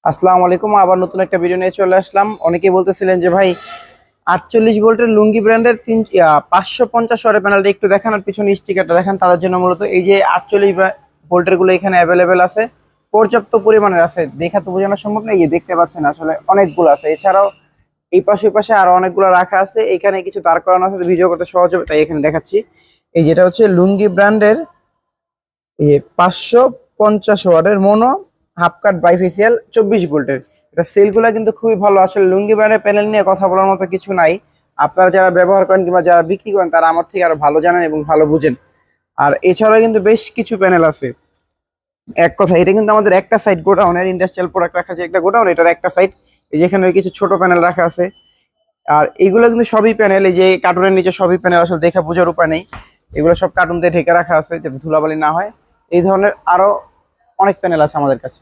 আসসালামু আলাইকুম, আবার নতুন একটা ভিডিও নিয়ে চলে আসলাম। অনেকেই বলতেছিলেন যে ভাই 48 ভোল্টের লুঙ্গি ব্র্যান্ডের 550 ওয়াটের প্যানেলটা একটু দেখান আর পিছনে স্টিকারটা দেখান। তাদের জন্য মূলত এই যে 48 ভোল্টের গুলো এখানে অ্যাভেলেবেল আছে, পর্যাপ্ত পরিমাণের আছে। দেখা তো বোঝানো সম্ভব না, এই যে দেখতে পাচ্ছেন আসলে অনেকগুলো আছে। এছাড়াও এই পাশে ওই পাশে আরো অনেকগুলো রাখা আছে, এখানে কিছু দাঁড় করানো আছে, ভিডিও করতে সহজ হবে তাই এখানে দেখাচ্ছি। এই যেটা হচ্ছে লুঙ্গি ব্র্যান্ডের 550 ওয়াটের মোনো হাফ কাট বাইফেসিয়াল 24 ভোল্টের। এটা সেলগুলা কিন্তু খুবই ভালো। আসলে লুঙ্গি ব্র্যান্ডের প্যানেল নিয়ে কথা বলার মতো কিছু নাই। আপনারা যারা ব্যবহার করেন কিংবা যারা বিক্রি করেন তারা আমার থেকে আরো ভালো জানেন এবং ভালো বুঝেন। আর এছাড়াও কিন্তু বেশ কিছু প্যানেল আছে। এক কথা, এটা কিন্তু আমাদের একটা সাইড গোডাউনের ইন্ডাস্ট্রিয়াল প্রোডাক্ট রাখা আছে, একটা গোডাউন, এটার একটা সাইড। এই যেখানে কিছু ছোট প্যানেল রাখা আছে। আর এইগুলো কিন্তু সবই প্যানেল, এই যে কার্টুনের নিচে সবই প্যানেল, আসলে দেখা বোঝার উপায় নেই। এগুলো সব কার্টুন দিয়ে ঢেকে রাখা আছে যাতে ধুলাবালি না হয়। এই ধরনের আরো অনেক প্যানেল আছে আমাদের কাছে।